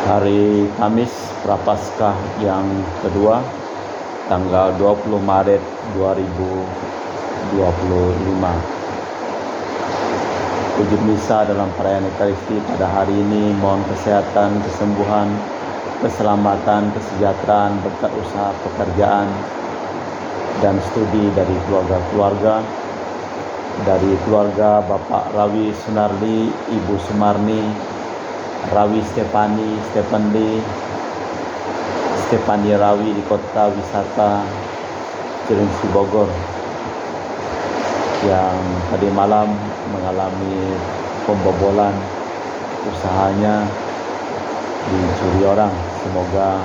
Hari Kamis Prapaskah yang kedua, tanggal 20 Maret 2025. Wujud misa dalam perayaan Ekaristi pada hari ini mohon kesehatan, kesembuhan, keselamatan, kesejahteraan, berkat usaha pekerjaan dan studi dari keluarga-keluarga. Dari keluarga Bapak Rawi Sunarli, Ibu Sumarni, Rawi Stepani Rawi di Kota Wisata Cilengsi Bogor yang tadi malam mengalami pembobolan usahanya, dicuri orang. Semoga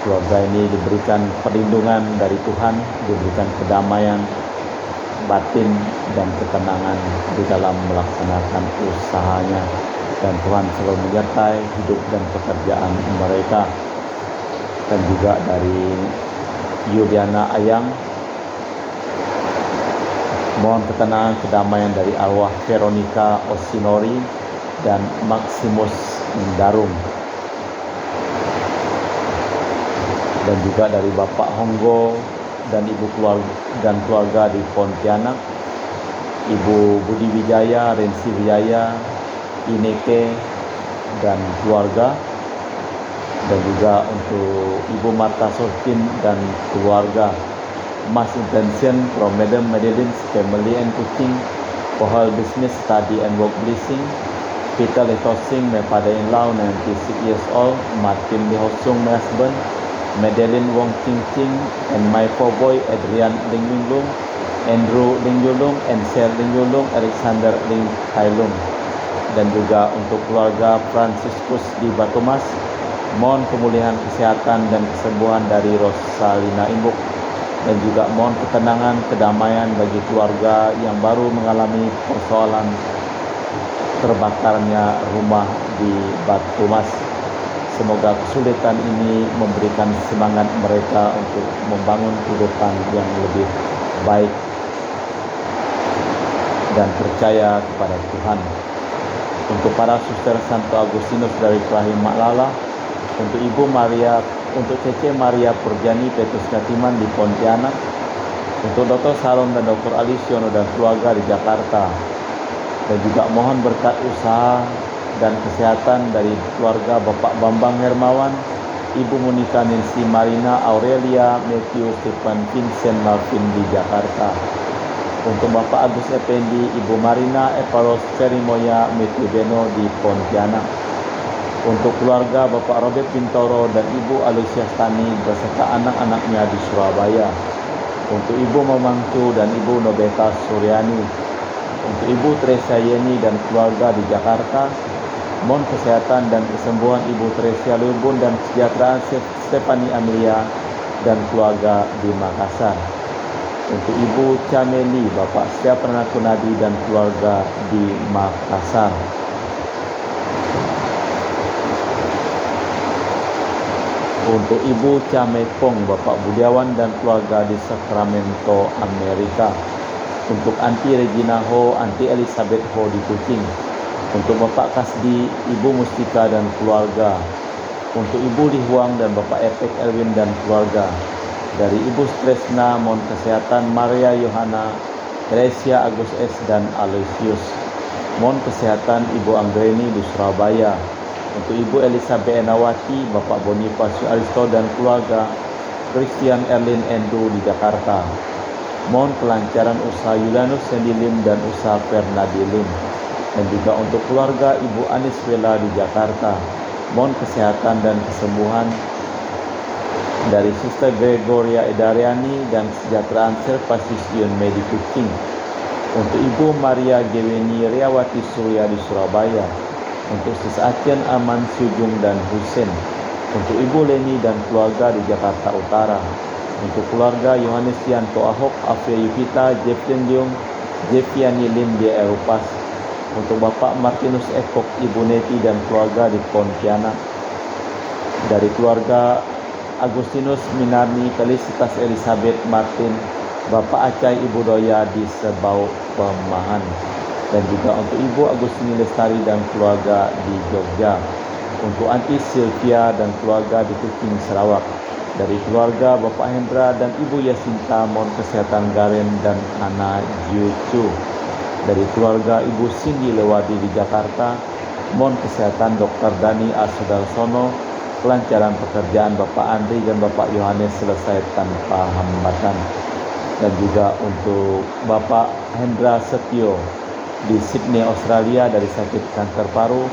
keluarga ini diberikan perlindungan dari Tuhan, diberikan kedamaian batin dan ketenangan di dalam melaksanakan usahanya, dan Tuhan selalu menyertai hidup dan pekerjaan mereka. Dan juga dari Yuliana Ayang, mohon ketenangan kedamaian dari arwah Veronica Osinori dan Maximus Darum. Dan juga dari Bapak Honggo dan Ibu keluarga di Pontianak, Ibu Budi Wijaya, Rensi Wijaya, Ineke dan keluarga. Dan juga untuk Ibu Marta Sorkin dan keluarga. Mass intention from Madam Madeline's family and cooking for her business, study and work blessing. Peter Letosing, my father-in-law, 96 years old. Martin Lihosung, my husband. Madeline Wong Ching Ching and my poor boy Adrian Ling Yulung, Andrew Ling Yulung, and Sel Ling Yulung, Alexander Ling Kailung. Dan juga untuk keluarga Franciscus di Batumas, mohon pemulihan kesehatan dan kesembuhan dari Rosalina Imbuk. Dan juga mohon ketenangan, kedamaian bagi keluarga yang baru mengalami persoalan terbakarnya rumah di Batumas. Semoga kesulitan ini memberikan semangat mereka untuk membangun kehidupan yang lebih baik dan percaya kepada Tuhan. Untuk para suster Santo Agustinus dari Rahim Maklala, untuk Ibu Maria, untuk Cece Maria Purjani Petrus Katiman di Pontianak, untuk Dr. Saron dan Dr. Alisiono dan keluarga di Jakarta. Dan juga mohon berkat usaha dan kesehatan dari keluarga Bapak Bambang Hermawan, Ibu Monika Nancy Marina Aurelia Matthew Stephen Vincent Malvin di Jakarta. Untuk Bapak Agus Effendi, Ibu Marina Eparos Ferimoya Matthew Beno di Pontianak. Untuk keluarga Bapak Robert Pintoro dan Ibu Alicia Stani beserta anak-anaknya di Surabaya. Untuk Ibu Mamangcu dan Ibu Nobeta Suryani. Untuk Ibu Teresa Yeni dan keluarga di Jakarta. Mohon kesehatan dan kesembuhan Ibu Teresia Lubun dan kesejahteraan Stefani Amelia dan keluarga di Makassar. Untuk Ibu Cameli, Bapak Setiapernah Kunadi dan keluarga di Makassar. Untuk Ibu Camepong, Bapak Budiawan dan keluarga di Sacramento, Amerika. Untuk Anti Regina Ho, Anti Elizabeth Ho di Kucing. Untuk Bapak Kasdi, Ibu Mustika dan keluarga. Untuk Ibu Lihuang dan Bapak Epek Elwin dan keluarga. Dari Ibu Stresna, mohon kesehatan Maria Yohana, Teresia Agus S dan Aloysius. Mohon kesehatan Ibu Anggreni di Surabaya. Untuk Ibu Elizabeth Enawati, Bapak Bonifacio Aristo dan keluarga. Christian Erlin Endu di Jakarta. Mohon kelancaran usaha Yulianus Sendilim dan usaha Fernadilim. Dan juga untuk keluarga Ibu Anis Vela di Jakarta. Mohon kesehatan dan kesembuhan dari Sister Gregoria Edariani dan kesejahteraan Serpasis Ion Medi Kucing. Untuk Ibu Maria Geweni Riawati Surya di Surabaya. Untuk Sis Acen Aman Sujung dan Husen. Untuk Ibu Leni dan keluarga di Jakarta Utara. Untuk keluarga Yohanes Yanto Ahok, Afia Yupita, Jeffrey Leung, Jeffiani Lim di Eropas. Untuk Bapak Martinus Ekok, Ibu Neti dan keluarga di Pontianak. Dari keluarga Agustinus Minarni, Felicitas Elizabeth Martin, Bapak Acai Ibu Doya di Sebau Pemahan. Dan juga untuk Ibu Agustini Lestari dan keluarga di Jogja. untuk Anti Sylvia dan keluarga di Kuching, Sarawak. Dari keluarga Bapak Hendra dan Ibu Yasinta, mohon kesehatan Garen dan anak Yucu. Dari keluarga Ibu Cindy Lewadi di Jakarta, mohon kesehatan Dr. Dani Asudarsono, kelancaran pekerjaan Bapak Andri dan Bapak Yohanes selesai tanpa hambatan. Dan juga untuk Bapak Hendra Setio di Sydney, Australia dari sakit kanker paru,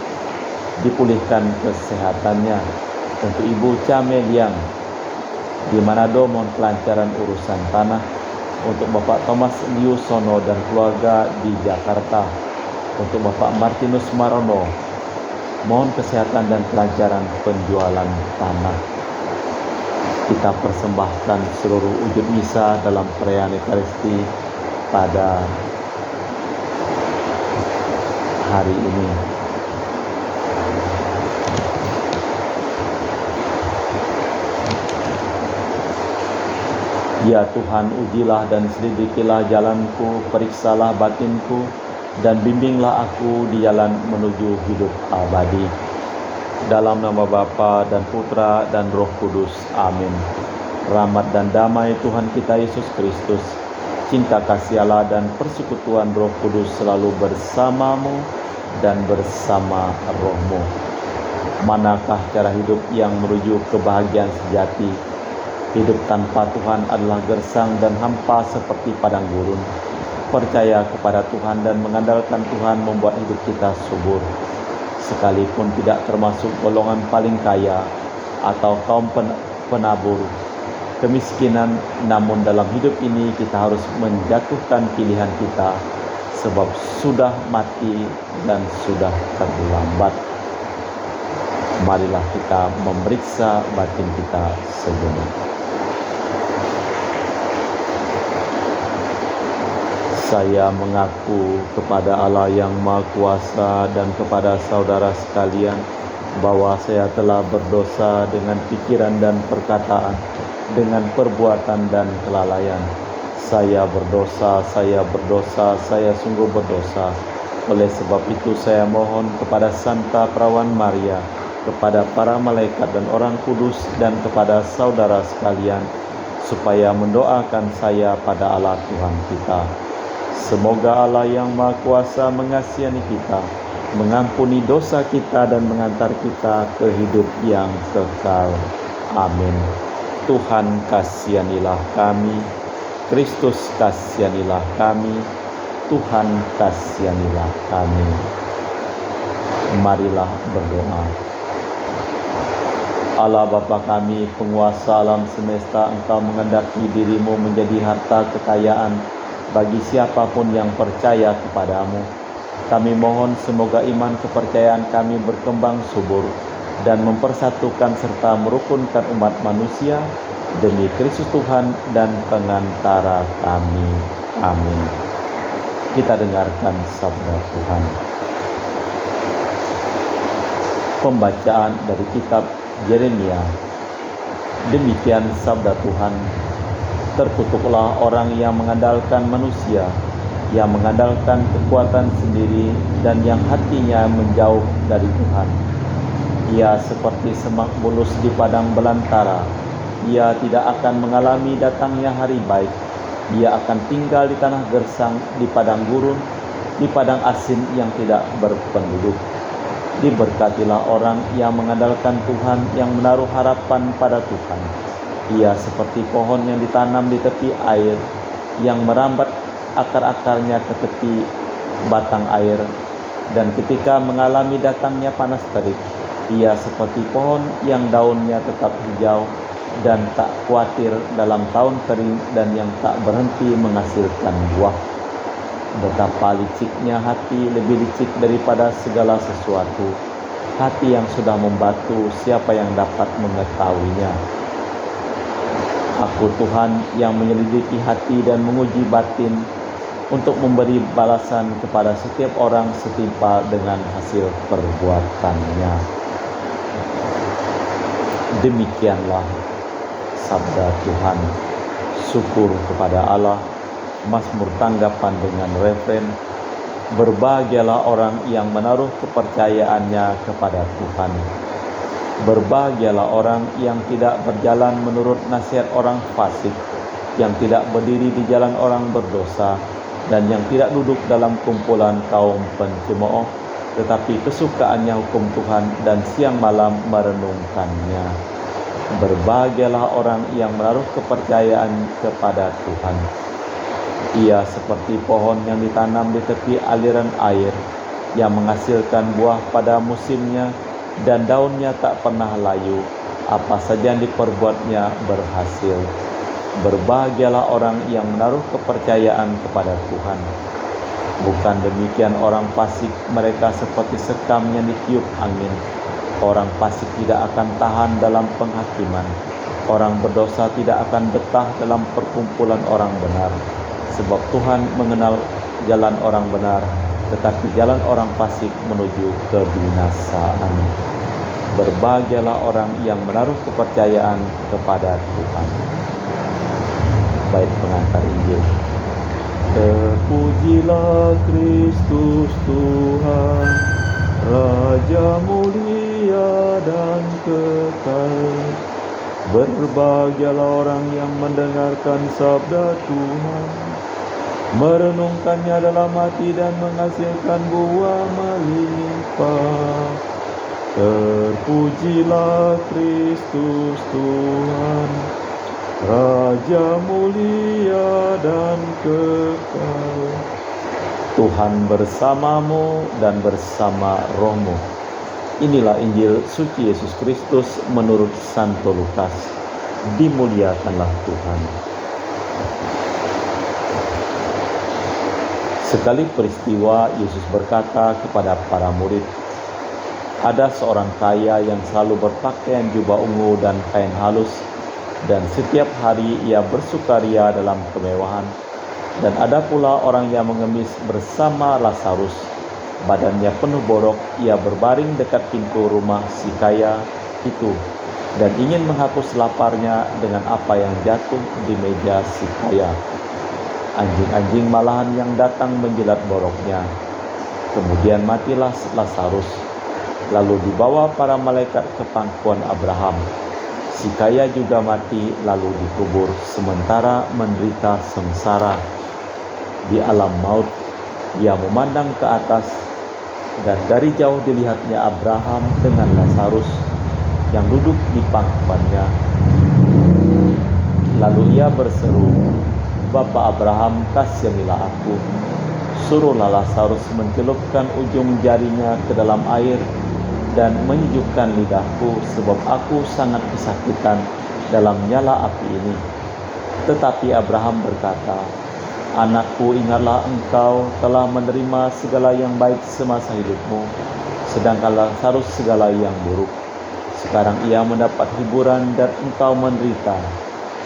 dipulihkan kesehatannya. Untuk Ibu Camel yang di Manado, mohon kelancaran urusan tanah. Untuk Bapak Thomas Liusono dan keluarga di Jakarta. Untuk Bapak Martinus Marono, mohon kesehatan dan kelancaran penjualan tanah. Kita persembahkan seluruh wujud misa dalam perayaan Ekaristi pada hari ini. Ya Tuhan, ujilah dan selidikilah jalanku, periksalah batinku, dan bimbinglah aku di jalan menuju hidup abadi. Dalam nama Bapa dan Putra dan Roh Kudus. Amin. Rahmat dan damai Tuhan kita Yesus Kristus, cinta kasih Allah dan persekutuan Roh Kudus selalu bersamamu dan bersama rohmu. Manakah cara hidup yang menuju kebahagiaan sejati? Hidup tanpa Tuhan adalah gersang dan hampa seperti padang gurun. Percaya kepada Tuhan dan mengandalkan Tuhan membuat hidup kita subur. Sekalipun tidak termasuk golongan paling kaya atau kaum penabur kemiskinan, namun dalam hidup ini kita harus menjatuhkan pilihan kita, sebab sudah mati dan sudah terlambat. Marilah kita memeriksa batin kita sejenak. Saya mengaku kepada Allah yang Maha Kuasa dan kepada saudara sekalian bahwa saya telah berdosa dengan pikiran dan perkataan, dengan perbuatan dan kelalaian. Saya berdosa, saya sungguh berdosa. Oleh sebab itu saya mohon kepada Santa Perawan Maria, kepada para malaikat dan orang kudus, dan kepada saudara sekalian, supaya mendoakan saya pada Allah Tuhan kita. Semoga Allah yang Maha Kuasa mengasihani kita, mengampuni dosa kita dan mengantar kita ke hidup yang kekal. Amin. Tuhan kasihanilah kami, Kristus kasihanilah kami, Tuhan kasihanilah kami. Marilah berdoa. Allah Bapa kami, penguasa alam semesta, Engkau mengendaki dirimu menjadi harta kekayaan bagi siapapun yang percaya kepadamu. Kami mohon semoga iman kepercayaan kami berkembang subur dan mempersatukan serta merukunkan umat manusia demi Kristus Tuhan dan pengantara kami. Amin. Kita dengarkan sabda Tuhan. Pembacaan dari kitab Yeremia. Demikian sabda Tuhan. Terkutuklah orang yang mengandalkan manusia, yang mengandalkan kekuatan sendiri, dan yang hatinya menjauh dari Tuhan. Ia seperti semak bulus di padang belantara. Ia tidak akan mengalami datangnya hari baik. Ia akan tinggal di tanah gersang, di padang gurun, di padang asin yang tidak berpenduduk. Diberkatilah orang yang mengandalkan Tuhan, yang menaruh harapan pada Tuhan. Ia seperti pohon yang ditanam di tepi air, yang merambat akar-akarnya ke tepi batang air, dan ketika mengalami datangnya panas terik, ia seperti pohon yang daunnya tetap hijau dan tak khawatir dalam tahun kering, dan yang tak berhenti menghasilkan buah. Betapa liciknya hati, lebih licik daripada segala sesuatu. Hati yang sudah membatu, siapa yang dapat mengetahuinya? Aku Tuhan yang menyelidiki hati dan menguji batin, untuk memberi balasan kepada setiap orang setimpal dengan hasil perbuatannya. Demikianlah sabda Tuhan. Syukur kepada Allah. Mazmur tanggapan dengan refren, berbahagialah orang yang menaruh kepercayaannya kepada Tuhan. Berbahagialah orang yang tidak berjalan menurut nasihat orang fasik, yang tidak berdiri di jalan orang berdosa, dan yang tidak duduk dalam kumpulan kaum pencemooh, tetapi kesukaannya hukum Tuhan dan siang malam merenungkannya. Berbahagialah orang yang menaruh kepercayaan kepada Tuhan. Ia seperti pohon yang ditanam di tepi aliran air, yang menghasilkan buah pada musimnya, dan daunnya tak pernah layu. Apa saja yang diperbuatnya berhasil. Berbahagialah orang yang menaruh kepercayaan kepada Tuhan. Bukan demikian orang fasik, mereka seperti sekam yang ditiup angin. Orang fasik tidak akan tahan dalam penghakiman. Orang berdosa tidak akan betah dalam perkumpulan orang benar. Sebab Tuhan mengenal jalan orang benar, tetapi jalan orang fasik menuju kebinasaan. Berbahagialah orang yang menaruh kepercayaan kepada Tuhan. Bait pengantar Injil. Terpujilah Kristus Tuhan, Raja mulia dan kekal. Berbahagialah orang yang mendengarkan sabda Tuhan, merenungkannya dalam hati dan menghasilkan buah melimpah. Terpujilah Kristus Tuhan, Raja mulia dan kekal. Tuhan bersamamu dan bersama rohmu. Inilah Injil suci Yesus Kristus menurut Santo Lukas. Dimuliakanlah Tuhan. Sekali peristiwa, Yesus berkata kepada para murid, "Ada seorang kaya yang selalu berpakaian jubah ungu dan kain halus, dan setiap hari ia bersukaria dalam kemewahan. Dan ada pula orang yang mengemis bersama Lazarus. Badannya penuh borok, ia berbaring dekat pintu rumah si kaya itu, dan ingin menghapus laparnya dengan apa yang jatuh di meja si kaya. Anjing-anjing malahan yang datang menjilat boroknya. Kemudian matilah Lazarus, lalu dibawa para malaikat ke pangkuan Abraham. Si kaya juga mati lalu dikubur, sementara menderita sengsara. Di alam maut, ia memandang ke atas, dan dari jauh dilihatnya Abraham dengan Lazarus yang duduk di pangkuannya. Lalu ia berseru, 'Bapa Abraham, kasihanilah aku. Suruhlah Lazarus mencelupkan ujung jarinya ke dalam air dan menyejukkan lidahku, sebab aku sangat kesakitan dalam nyala api ini.' Tetapi Abraham berkata, 'Anakku, ingatlah engkau telah menerima segala yang baik semasa hidupmu, sedangkan Lazarus segala yang buruk. Sekarang ia mendapat hiburan dan engkau menderita.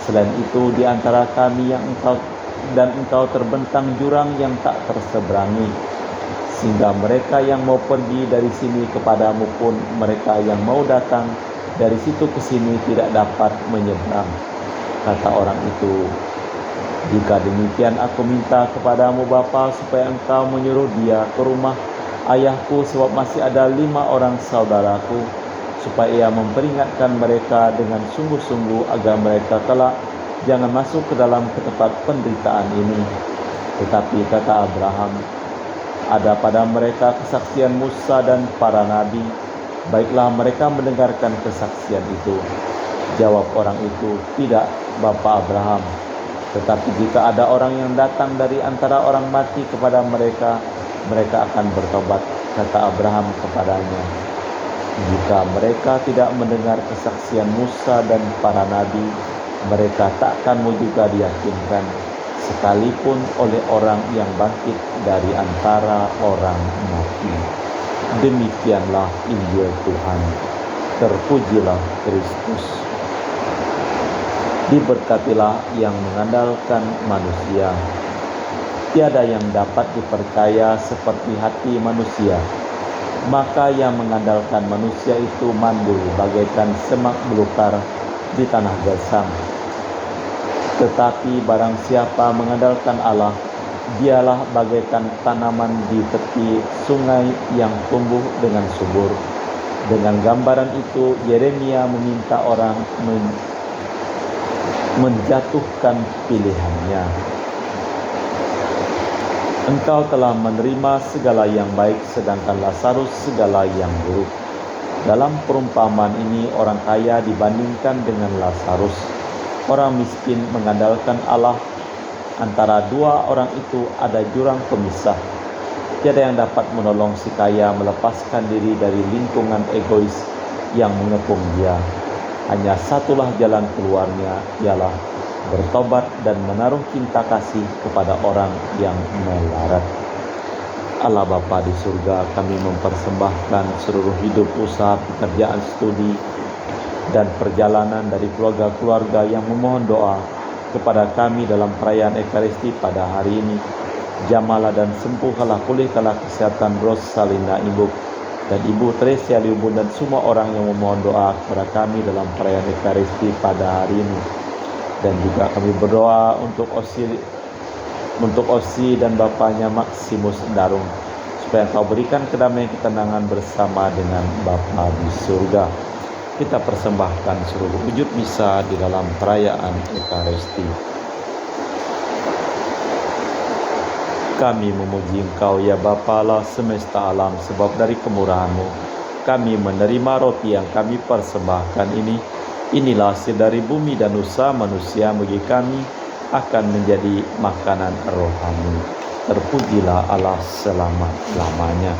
Selain itu, di antara kami engkau terbentang jurang yang tak terseberangi, sehingga mereka yang mau pergi dari sini kepadamu pun mereka yang mau datang dari situ ke sini tidak dapat menyeberang.' Kata orang itu, 'Jika demikian aku minta kepadamu Bapa, supaya engkau menyuruh dia ke rumah ayahku, sebab masih ada 5 orang saudaraku, supaya ia memperingatkan mereka dengan sungguh-sungguh agar mereka kelak jangan masuk ke dalam tempat penderitaan ini.' Tetapi kata Abraham, 'Ada pada mereka kesaksian Musa dan para nabi. Baiklah mereka mendengarkan kesaksian itu.' Jawab orang itu, 'Tidak, Bapa Abraham. Tetapi jika ada orang yang datang dari antara orang mati kepada mereka, mereka akan bertobat.' Kata Abraham kepadanya, 'Jika mereka tidak mendengar kesaksian Musa dan para nabi, mereka takkan mau juga diyakinkan, sekalipun oleh orang yang bangkit dari antara orang mati.' Demikianlah Injil Tuhan. Terpujilah Kristus. Diberkatilah yang mengandalkan manusia. Tiada yang dapat dipercaya seperti hati manusia. Maka yang mengandalkan manusia itu mandul bagaikan semak belukar di tanah gersang. Tetapi barang siapa mengandalkan Allah, dialah bagaikan tanaman di tepi sungai yang tumbuh dengan subur, Dengan gambaran itu, Yeremia meminta orang menjatuhkan pilihannya. Engkau telah menerima segala yang baik, sedangkan Lazarus segala yang buruk. Dalam perumpamaan ini, orang kaya dibandingkan dengan Lazarus. Orang miskin mengandalkan Allah. Antara dua orang itu ada jurang pemisah. Tiada yang dapat menolong si kaya melepaskan diri dari lingkungan egois yang mengepung dia. Hanya satulah jalan keluarnya, ialah bertobat dan menaruh cinta kasih kepada orang yang melarat. Allah Bapa di surga, kami mempersembahkan seluruh hidup, usaha, pekerjaan, studi, dan perjalanan dari keluarga-keluarga yang memohon doa kepada kami dalam perayaan Ekaristi pada hari ini. Jamalah dan sembuhkanlah, pulihkanlah kesehatan Rosalina Ibu dan Ibu Tresia Liubun dan semua orang yang memohon doa kepada kami dalam perayaan Ekaristi pada hari ini. Dan juga kami berdoa untuk Osi dan bapaknya Maximus Darung, supaya Engkau berikan kedamaian ketenangan bersama dengan Bapa di surga. Kita persembahkan seluruh wujud misa di dalam perayaan Ekaristi. Kami memuji Engkau ya Bapa Allah semesta alam, sebab dari kemurahan-Mu kami menerima roti yang kami persembahkan ini. Inilah hasil dari bumi dan usaha manusia bagi kami akan menjadi makanan rohani. Terpujilah Allah selama-lamanya.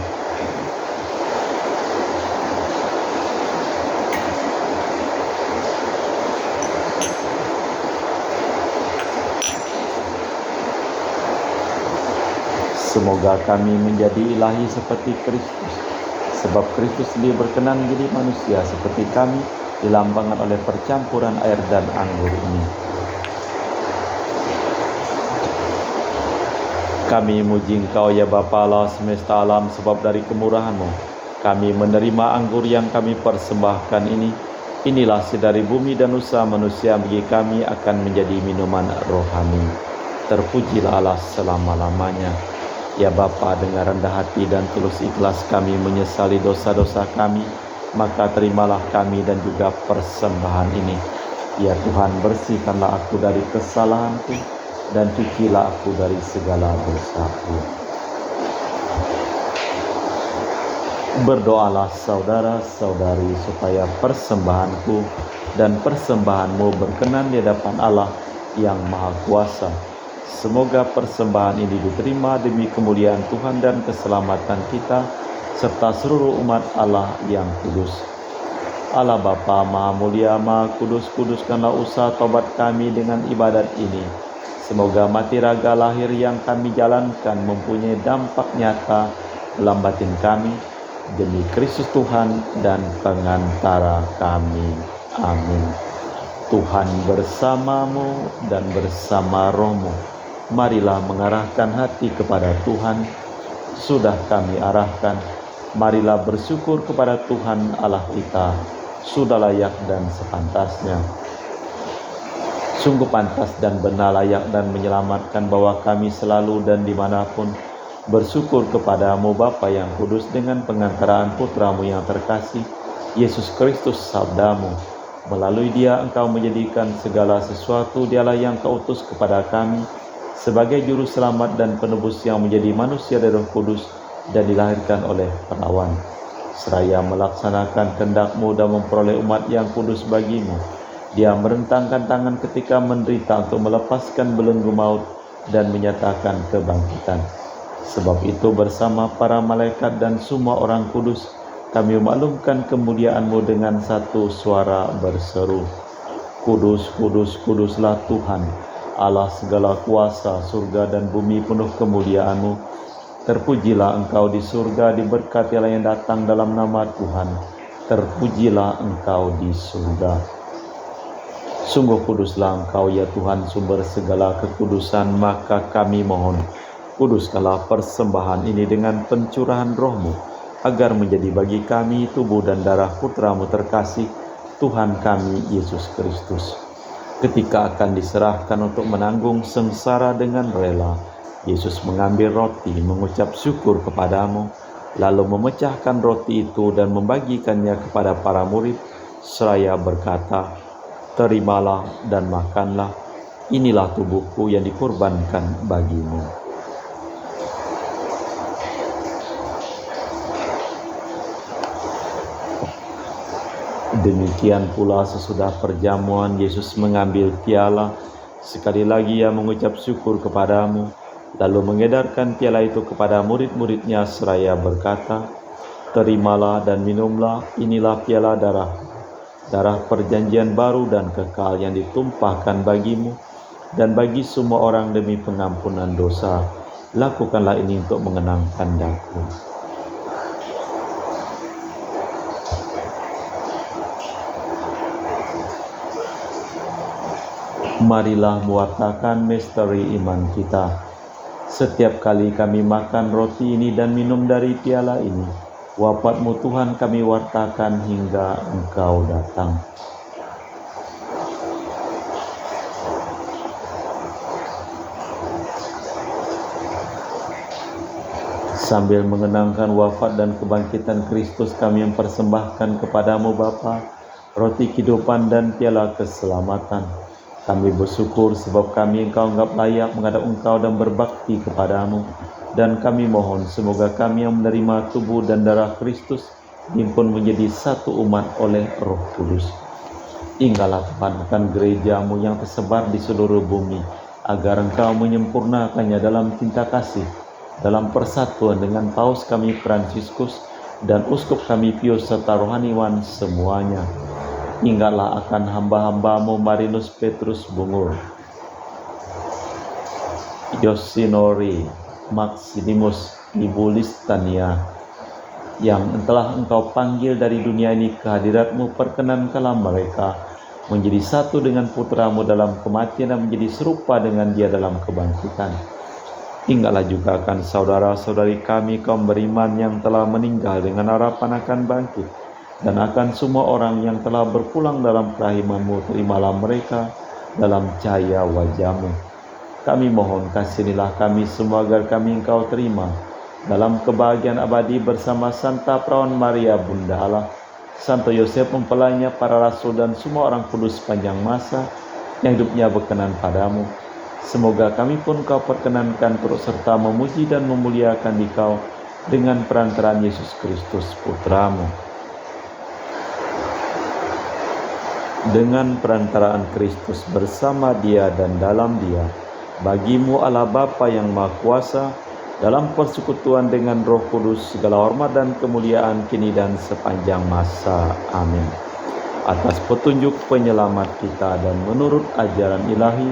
Semoga kami menjadi ilahi seperti Kristus, sebab Kristus sendiri berkenan menjadi manusia seperti kami, dilambangkan oleh percampuran air dan anggur ini. Kami muji Engkau ya Bapa Allah semesta alam, sebab dari kemurahan-Mu kami menerima anggur yang kami persembahkan ini. Inilah hasil dari bumi dan usaha manusia bagi kami akan menjadi minuman rohani. Terpujilah Allah selama-lamanya. Ya Bapa, dengan rendah hati dan tulus ikhlas kami menyesali dosa-dosa kami, maka terimalah kami dan juga persembahan ini. Ya Tuhan, bersihkanlah aku dari kesalahanku dan cucilah aku dari segala dosaku. Berdoalah saudara-saudari supaya persembahanku dan persembahanmu berkenan di hadapan Allah yang Maha Kuasa. Semoga persembahan ini diterima demi kemuliaan Tuhan dan keselamatan kita serta seluruh umat Allah yang kudus. Allah Bapa Maha Mulia, Maha Kudus, kuduskanlah usaha tobat kami dengan ibadat ini. Semoga mati raga lahir yang kami jalankan mempunyai dampak nyata dalam batin kami, demi Kristus Tuhan dan pengantara kami. Amin. Tuhan bersamamu dan bersama rohmu. Marilah mengarahkan hati kepada Tuhan. Sudah kami arahkan, marilah bersyukur kepada Tuhan Allah kita. Sudah layak dan sepantasnya. Sungguh pantas dan benar, layak dan menyelamatkan bahwa kami selalu dan dimanapun bersyukur kepadamu Bapa yang kudus, dengan pengantaraan Putramu yang terkasih, Yesus Kristus sabdamu. Melalui Dia Engkau menjadikan segala sesuatu. Dialah yang Kau utus kepada kami sebagai juru selamat dan penebus yang menjadi manusia dari Roh Kudus dan dilahirkan oleh perawan. Seraya melaksanakan kehendak-Mu dan memperoleh umat yang kudus bagimu, Dia merentangkan tangan ketika menderita untuk melepaskan belenggu maut dan menyatakan kebangkitan. Sebab itu bersama para malaikat dan semua orang kudus, kami memaklumkan kemuliaan-Mu dengan satu suara berseru, Kudus, kudus, kuduslah Tuhan, Allah segala kuasa, surga dan bumi penuh kemuliaan-Mu. Terpujilah Engkau di surga, diberkatilah yang datang dalam nama Tuhan. Terpujilah Engkau di surga. Sungguh kuduslah Engkau ya Tuhan, sumber segala kekudusan, maka kami mohon, kuduskanlah persembahan ini dengan pencurahan Roh-Mu, agar menjadi bagi kami tubuh dan darah Putra-Mu terkasih, Tuhan kami Yesus Kristus. Ketika akan diserahkan untuk menanggung sengsara dengan rela, Yesus mengambil roti, mengucap syukur kepadamu, lalu memecahkan roti itu dan membagikannya kepada para murid, seraya berkata, "Terimalah dan makanlah, inilah tubuhku yang dikorbankan bagimu." Demikian pula sesudah perjamuan, Yesus mengambil piala, sekali lagi Ia mengucap syukur kepadamu, lalu mengedarkan piala itu kepada murid-muridnya seraya berkata, "Terimalah dan minumlah, inilah piala darah perjanjian baru dan kekal yang ditumpahkan bagimu dan bagi semua orang demi pengampunan dosa. Lakukanlah ini untuk mengenangkan Daku." Marilah mewartakan misteri iman kita. Setiap kali kami makan roti ini dan minum dari piala ini, wafat-Mu Tuhan kami wartakan hingga Engkau datang. Sambil mengenangkan wafat dan kebangkitan Kristus, kami mempersembahkan kepadamu Bapa, roti kehidupan dan piala keselamatan. Kami bersyukur sebab kami Engkau anggap layak menghadap Engkau dan berbakti kepadamu. Dan kami mohon semoga kami yang menerima tubuh dan darah Kristus dihimpun menjadi satu umat oleh Roh Kudus. Hinggalah Tuhan akan gereja-Mu yang tersebar di seluruh bumi, agar Engkau menyempurnakannya dalam cinta kasih, dalam persatuan dengan Paus kami Fransiskus dan Uskup kami Pius serta rohaniwan semuanya. Hinggalah akan hamba-hamba-Mu Marinus Petrus Bungur, Yosinori, Maximus, Ibu Listania, yang telah Engkau panggil dari dunia ini ke hadirat-Mu, perkenankanlah mereka menjadi satu dengan Putra-Mu dalam kematian dan menjadi serupa dengan Dia dalam kebangkitan. Hinggalah juga akan saudara-saudari kami kaum beriman yang telah meninggal dengan harapan akan bangkit, dan akan semua orang yang telah berpulang dalam kerahiman-Mu, terimalah mereka dalam cahaya wajah-Mu. Kami mohon kasihanilah kami semua agar kami Engkau terima dalam kebahagiaan abadi bersama Santa Perawan Maria Bunda Allah, Santo Yosef mempelainya, para rasul dan semua orang kudus sepanjang masa yang hidupnya berkenan padamu. Semoga kami pun Kau perkenankan turut serta memuji dan memuliakan Dikau dengan perantaraan Yesus Kristus Putra-Mu. Dengan perantaraan Kristus, bersama Dia dan dalam Dia, bagi-Mu Allah Bapa yang Maha Kuasa, dalam persekutuan dengan Roh Kudus, segala hormat dan kemuliaan kini dan sepanjang masa. Amin. Atas petunjuk penyelamat kita dan menurut ajaran ilahi,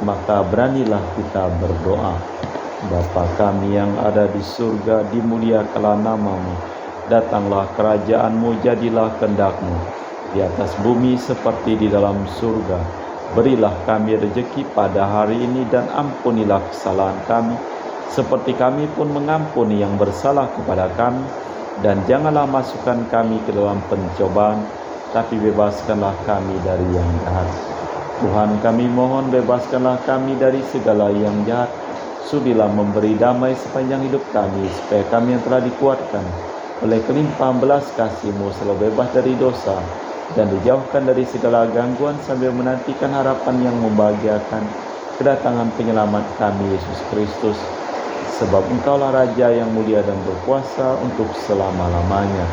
maka beranilah kita berdoa. Bapa kami yang ada di surga, dimuliakanlah nama-Mu. Datanglah kerajaan-Mu, jadilah kehendak-Mu di atas bumi seperti di dalam surga. Berilah kami rezeki pada hari ini dan ampunilah kesalahan kami, seperti kami pun mengampuni yang bersalah kepada kami. Dan janganlah masukkan kami ke dalam pencobaan, tapi bebaskanlah kami dari yang jahat. Tuhan kami mohon, bebaskanlah kami dari segala yang jahat. Sudilah memberi damai sepanjang hidup kami, supaya kami yang telah dikuatkan oleh kelimpahan belas kasih-Mu selalu bebas dari dosa dan dijauhkan dari segala gangguan, sambil menantikan harapan yang membahagiakan, kedatangan penyelamat kami Yesus Kristus. Sebab Engkaulah Raja yang mulia dan berkuasa untuk selama-lamanya.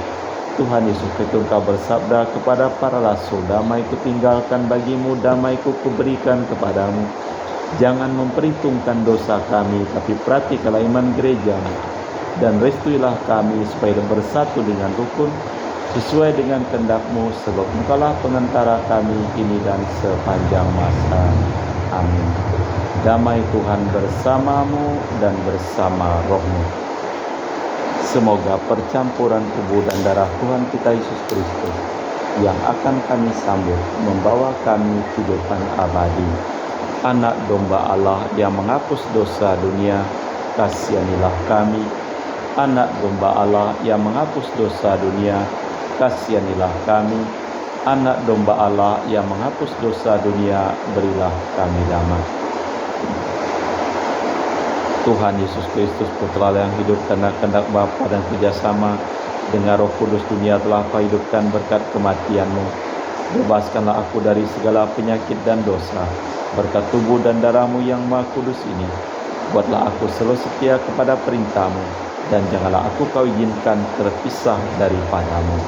Tuhan Yesus Kristus, Engkau bersabda kepada para rasul, "Damai-Ku tinggalkan bagimu, damai-Ku kuberikan kepadamu. Jangan memperhitungkan dosa kami, tapi perhatikanlah iman gereja-Mu, dan restuilah kami supaya bersatu dengan rukun, sesuai dengan kehendak-Mu, sebab Engkaulah pengantara kami kini dan sepanjang masa. Amin. Damai Tuhan bersamamu dan bersama rohmu. Semoga percampuran tubuh dan darah Tuhan kita Yesus Kristus yang akan kami sambut membawa kami kehidupan abadi. Anak domba Allah yang menghapus dosa dunia, kasihanilah kami. Anak domba Allah yang menghapus dosa dunia, kasihanilah kami. Anak domba Allah yang menghapus dosa dunia, berilah kami damai. Tuhan Yesus Kristus, Putra yang hidup karena kehendak Bapa dan kerjasama dengan Roh Kudus, dunia telah Kau hidupkan berkat kematian-Mu. Bebaskanlah aku dari segala penyakit dan dosa, berkat tubuh dan darah-Mu yang Maha Kudus ini. Buatlah aku selalu setia kepada perintah-Mu, dan janganlah aku Kau izinkan terpisah daripada-Mu.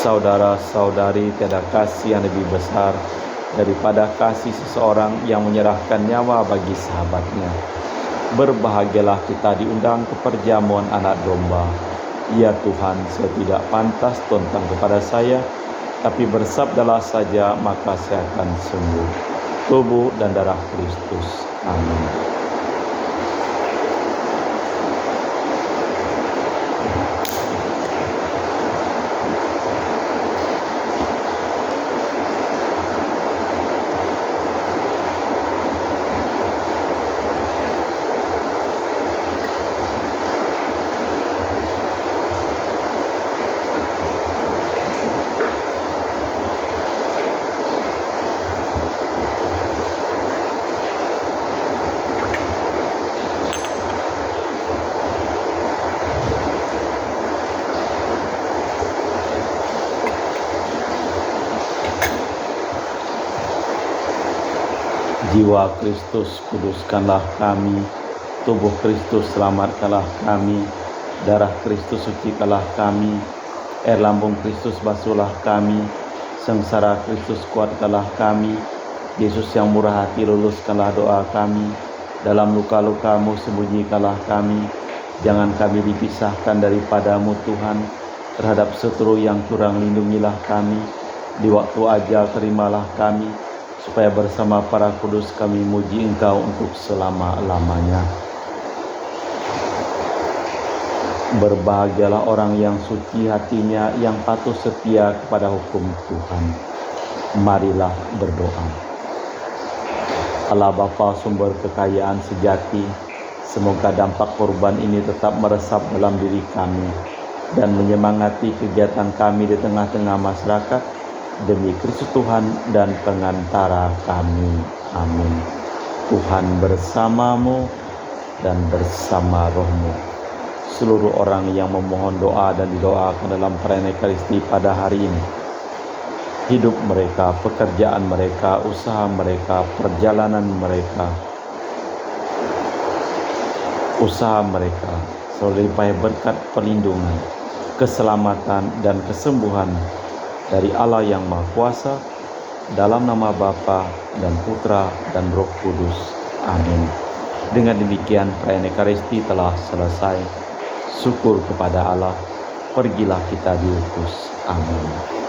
Saudara-saudari, tiada kasih yang lebih besar daripada kasih seseorang yang menyerahkan nyawa bagi sahabatnya. Berbahagialah kita diundang ke perjamuan anak domba. Ya Tuhan, saya tidak pantas tuntang kepada saya, tapi bersabdalah saja, maka saya akan sembuh. Tubuh dan darah Kristus. Amin. Jiwa Kristus, kuduskanlah kami. Tubuh Kristus, selamatkanlah kami. Darah Kristus, sucikanlah kami. Air lambung Kristus, basuhlah kami. Sengsara Kristus, kuatkanlah kami. Yesus yang murah hati, luluskanlah doa kami. Dalam luka-luka-Mu, sembunyikanlah kami. Jangan kami dipisahkan daripada-Mu, Tuhan. Terhadap setru yang curang, lindungilah kami. Di waktu ajal, terimalah kami, supaya bersama para kudus kami muji Engkau untuk selama-lamanya. Berbahagialah orang yang suci hatinya, yang patuh setia kepada hukum Tuhan. Marilah berdoa. Allah Bapa, sumber kekayaan sejati, semoga dampak korban ini tetap meresap dalam diri kami dan menyemangati kegiatan kami di tengah-tengah masyarakat, demi Kristus Tuhan dan pengantara kami. Amin. Tuhan bersamamu dan bersama rohmu. Seluruh orang yang memohon doa dan didoakan dalam perayaan Ekaristi pada hari ini, hidup mereka, pekerjaan mereka, usaha mereka, perjalanan mereka, usaha mereka selalu dilimpahi berkat perlindungan, keselamatan dan kesembuhan dari Allah yang Maha Kuasa, dalam nama Bapa dan Putra dan Roh Kudus. Amin. Dengan demikian perayaan Ekaristi telah selesai. Syukur kepada Allah. Pergilah kita diutus. Amin.